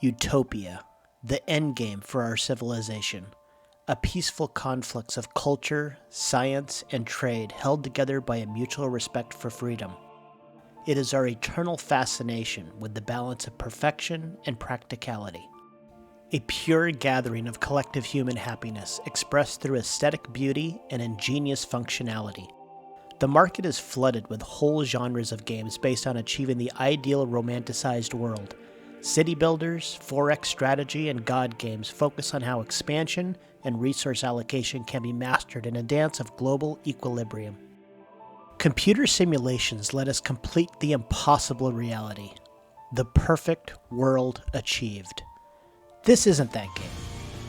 Utopia, the endgame for our civilization. A peaceful conflux of culture, science, and trade held together by a mutual respect for freedom. It is our eternal fascination with the balance of perfection and practicality. A pure gathering of collective human happiness expressed through aesthetic beauty and ingenious functionality. The market is flooded with whole genres of games based on achieving the ideal romanticized world. City builders, 4X strategy, and God games focus on how expansion and resource allocation can be mastered in a dance of global equilibrium. Computer simulations let us complete the impossible reality. The perfect world achieved. This isn't that game.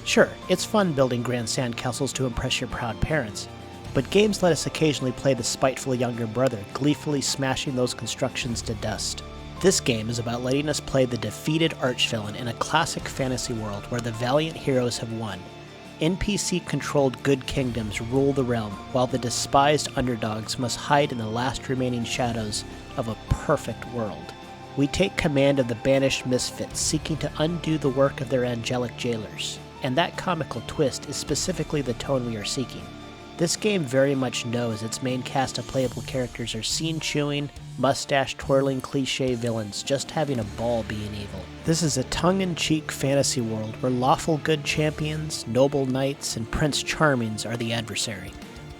Sure, it's fun building grand sandcastles to impress your proud parents, but games let us occasionally play the spiteful younger brother, gleefully smashing those constructions to dust. This game is about letting us play the defeated archvillain in a classic fantasy world where the valiant heroes have won. NPC-controlled good kingdoms rule the realm, while the despised underdogs must hide in the last remaining shadows of a perfect world. We take command of the banished misfits seeking to undo the work of their angelic jailers, and that comical twist is specifically the tone we are seeking. This game very much knows its main cast of playable characters are scene-chewing, mustache-twirling cliché villains just having a ball being evil. This is a tongue-in-cheek fantasy world where lawful good champions, noble knights, and Prince Charmings are the adversary.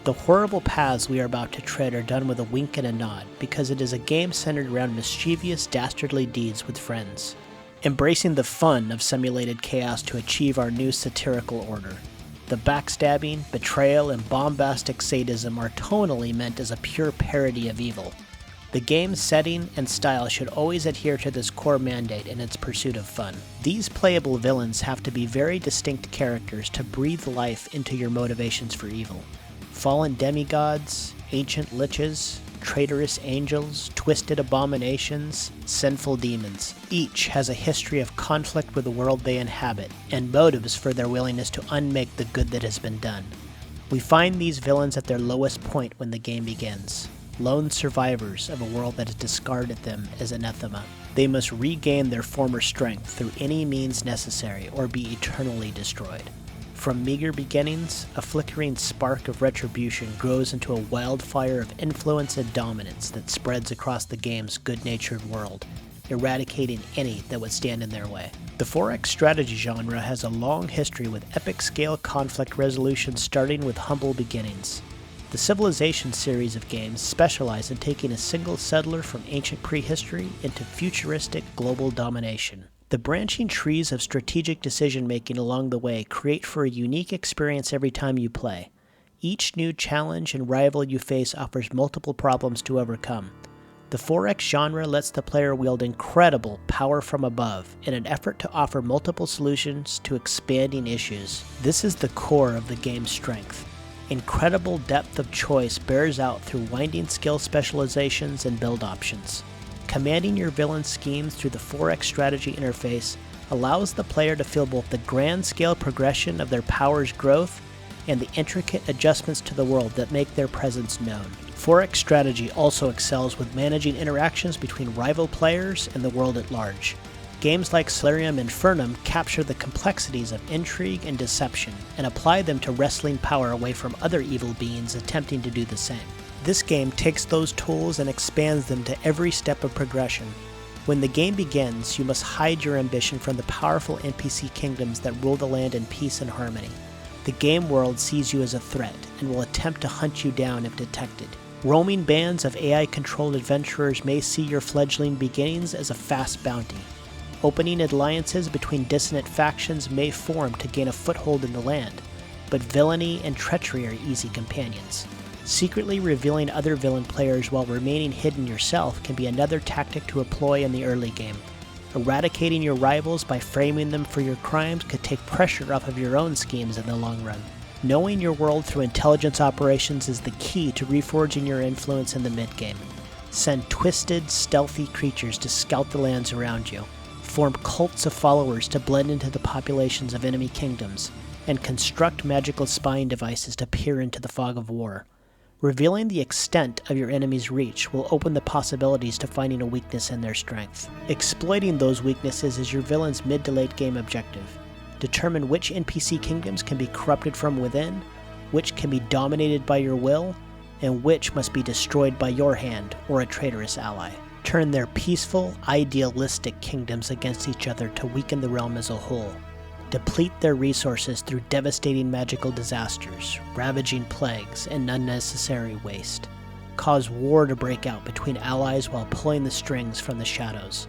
The horrible paths we are about to tread are done with a wink and a nod, because it is a game centered around mischievous, dastardly deeds with friends, embracing the fun of simulated chaos to achieve our new satirical order. The backstabbing, betrayal, and bombastic sadism are tonally meant as a pure parody of evil. The game's setting and style should always adhere to this core mandate in its pursuit of fun. These playable villains have to be very distinct characters to breathe life into your motivations for evil. Fallen demigods, ancient liches, traitorous angels, twisted abominations, sinful demons. Each has a history of conflict with the world they inhabit, and motives for their willingness to unmake the good that has been done. We find these villains at their lowest point when the game begins. Lone survivors of a world that has discarded them as anathema. They must regain their former strength through any means necessary or be eternally destroyed. From meager beginnings, a flickering spark of retribution grows into a wildfire of influence and dominance that spreads across the game's good-natured world, eradicating any that would stand in their way. The 4X strategy genre has a long history with epic-scale conflict resolution starting with humble beginnings. The Civilization series of games specialize in taking a single settler from ancient prehistory into futuristic global domination. The branching trees of strategic decision-making along the way create for a unique experience every time you play. Each new challenge and rival you face offers multiple problems to overcome. The 4X genre lets the player wield incredible power from above in an effort to offer multiple solutions to expanding issues. This is the core of the game's strength. Incredible depth of choice bears out through winding skill specializations and build options. Commanding your villain schemes through the 4X strategy interface allows the player to feel both the grand-scale progression of their power's growth and the intricate adjustments to the world that make their presence known. 4X strategy also excels with managing interactions between rival players and the world at large. Games like Solarium Infernum capture the complexities of intrigue and deception and apply them to wresting power away from other evil beings attempting to do the same. This game takes those tools and expands them to every step of progression. When the game begins, you must hide your ambition from the powerful NPC kingdoms that rule the land in peace and harmony. The game world sees you as a threat and will attempt to hunt you down if detected. Roaming bands of AI-controlled adventurers may see your fledgling beginnings as a fast bounty. Opening alliances between dissonant factions may form to gain a foothold in the land, but villainy and treachery are easy companions. Secretly revealing other villain players while remaining hidden yourself can be another tactic to employ in the early game. Eradicating your rivals by framing them for your crimes could take pressure off of your own schemes in the long run. Knowing your world through intelligence operations is the key to reforging your influence in the mid-game. Send twisted, stealthy creatures to scout the lands around you. Form cults of followers to blend into the populations of enemy kingdoms, and construct magical spying devices to peer into the fog of war. Revealing the extent of your enemy's reach will open the possibilities to finding a weakness in their strength. Exploiting those weaknesses is your villain's mid to late game objective. Determine which NPC kingdoms can be corrupted from within, which can be dominated by your will, and which must be destroyed by your hand or a traitorous ally. Turn their peaceful, idealistic kingdoms against each other to weaken the realm as a whole. Deplete their resources through devastating magical disasters, ravaging plagues, and unnecessary waste. Cause war to break out between allies while pulling the strings from the shadows.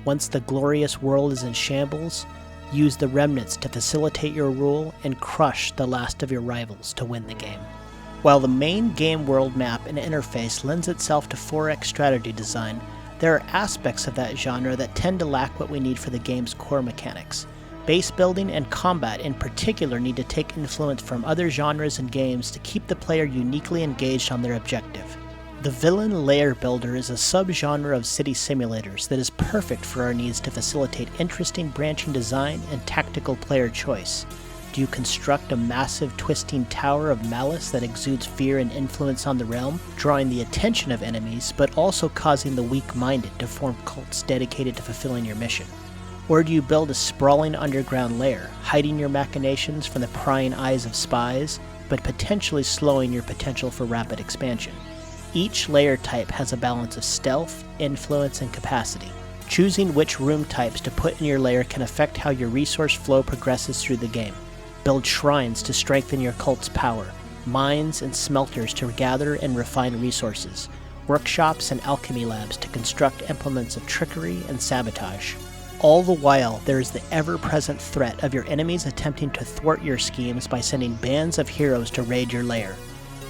Once the glorious world is in shambles, use the remnants to facilitate your rule and crush the last of your rivals to win the game. While the main game world map and interface lends itself to 4X strategy design, there are aspects of that genre that tend to lack what we need for the game's core mechanics. Base building and combat in particular need to take influence from other genres and games to keep the player uniquely engaged on their objective. The Villain Lair Builder is a subgenre of city simulators that is perfect for our needs to facilitate interesting branching design and tactical player choice. Do you construct a massive twisting tower of malice that exudes fear and influence on the realm, drawing the attention of enemies but also causing the weak-minded to form cults dedicated to fulfilling your mission? Or do you build a sprawling underground lair, hiding your machinations from the prying eyes of spies, but potentially slowing your potential for rapid expansion? Each lair type has a balance of stealth, influence, and capacity. Choosing which room types to put in your lair can affect how your resource flow progresses through the game. Build shrines to strengthen your cult's power, mines and smelters to gather and refine resources, workshops and alchemy labs to construct implements of trickery and sabotage. All the while, there is the ever-present threat of your enemies attempting to thwart your schemes by sending bands of heroes to raid your lair.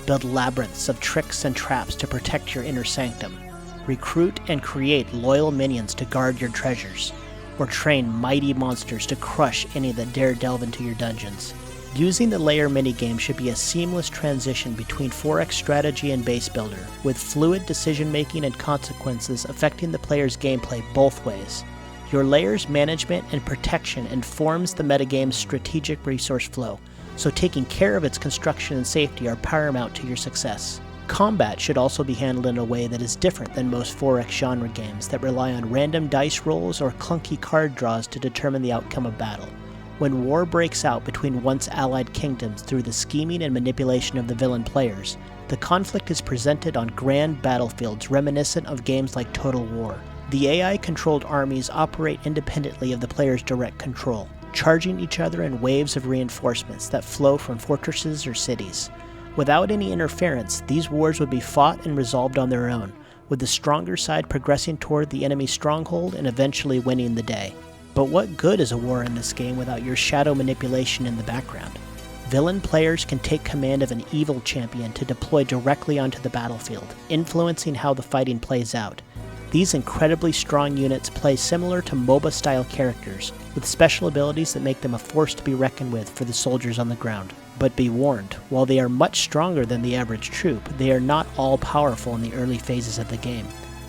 Build labyrinths of tricks and traps to protect your inner sanctum. Recruit and create loyal minions to guard your treasures. Or train mighty monsters to crush any that dare delve into your dungeons. Using the lair minigame should be a seamless transition between 4X strategy and base builder, with fluid decision-making and consequences affecting the player's gameplay both ways. Your layer's management and protection informs the metagame's strategic resource flow, so taking care of its construction and safety are paramount to your success. Combat should also be handled in a way that is different than most 4X genre games that rely on random dice rolls or clunky card draws to determine the outcome of battle. When war breaks out between once allied kingdoms through the scheming and manipulation of the villain players, the conflict is presented on grand battlefields reminiscent of games like Total War. The AI-controlled armies operate independently of the player's direct control, charging each other in waves of reinforcements that flow from fortresses or cities. Without any interference, these wars would be fought and resolved on their own, with the stronger side progressing toward the enemy's stronghold and eventually winning the day. But what good is a war in this game without your shadow manipulation in the background? Villain players can take command of an evil champion to deploy directly onto the battlefield, influencing how the fighting plays out. These incredibly strong units play similar to MOBA-style characters, with special abilities that make them a force to be reckoned with for the soldiers on the ground. But be warned, while they are much stronger than the average troop, they are not all powerful in the early phases of the game.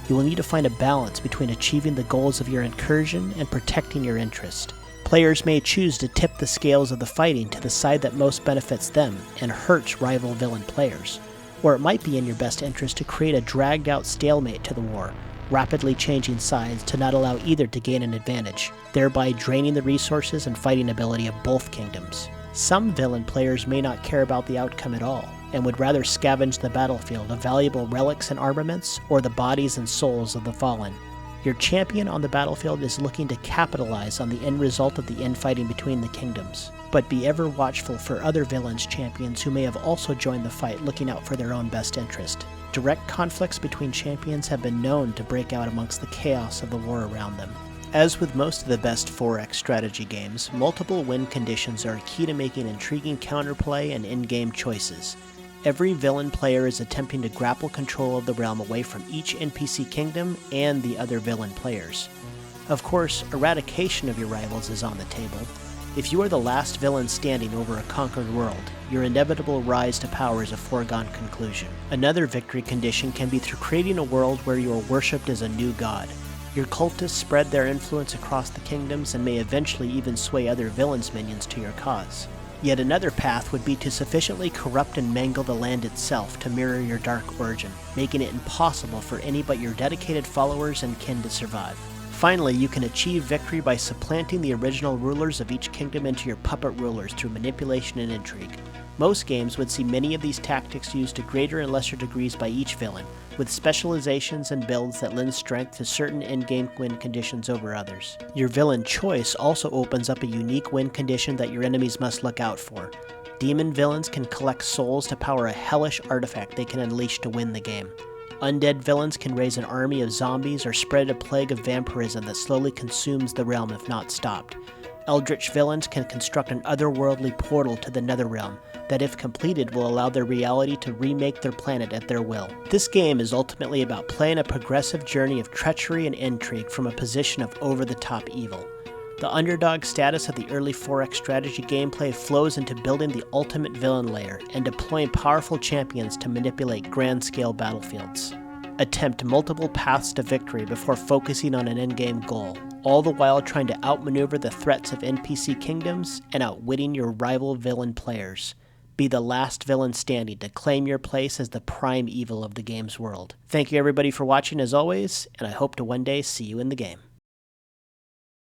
You will need to find a balance between achieving the goals of your incursion and protecting your interest. Players may choose to tip the scales of the fighting to the side that most benefits them and hurts rival villain players. Or it might be in your best interest to create a dragged-out stalemate to the war, rapidly changing sides to not allow either to gain an advantage, thereby draining the resources and fighting ability of both kingdoms. Some villain players may not care about the outcome at all, and would rather scavenge the battlefield of valuable relics and armaments or the bodies and souls of the fallen. Your champion on the battlefield is looking to capitalize on the end result of the infighting between the kingdoms, but be ever watchful for other villains' champions who may have also joined the fight looking out for their own best interest. Direct conflicts between champions have been known to break out amongst the chaos of the war around them. As with most of the best 4X strategy games, multiple win conditions are key to making intriguing counterplay and in-game choices. Every villain player is attempting to grapple control of the realm away from each NPC kingdom and the other villain players. Of course, eradication of your rivals is on the table. If you are the last villain standing over a conquered world, your inevitable rise to power is a foregone conclusion. Another victory condition can be through creating a world where you are worshipped as a new god. Your cultists spread their influence across the kingdoms and may eventually even sway other villains' minions to your cause. Yet another path would be to sufficiently corrupt and mangle the land itself to mirror your dark origin, making it impossible for any but your dedicated followers and kin to survive. Finally, you can achieve victory by supplanting the original rulers of each kingdom into your puppet rulers through manipulation and intrigue. Most games would see many of these tactics used to greater and lesser degrees by each villain, with specializations and builds that lend strength to certain endgame win conditions over others. Your villain choice also opens up a unique win condition that your enemies must look out for. Demon villains can collect souls to power a hellish artifact they can unleash to win the game. Undead villains can raise an army of zombies or spread a plague of vampirism that slowly consumes the realm if not stopped. Eldritch villains can construct an otherworldly portal to the Netherrealm that, if completed, will allow their reality to remake their planet at their will. This game is ultimately about playing a progressive journey of treachery and intrigue from a position of over-the-top evil. The underdog status of the early 4X strategy gameplay flows into building the ultimate villain layer and deploying powerful champions to manipulate grand-scale battlefields. Attempt multiple paths to victory before focusing on an endgame goal, all the while trying to outmaneuver the threats of NPC kingdoms and outwitting your rival villain players. Be the last villain standing to claim your place as the prime evil of the game's world. Thank you everybody for watching as always, and I hope to one day see you in the game.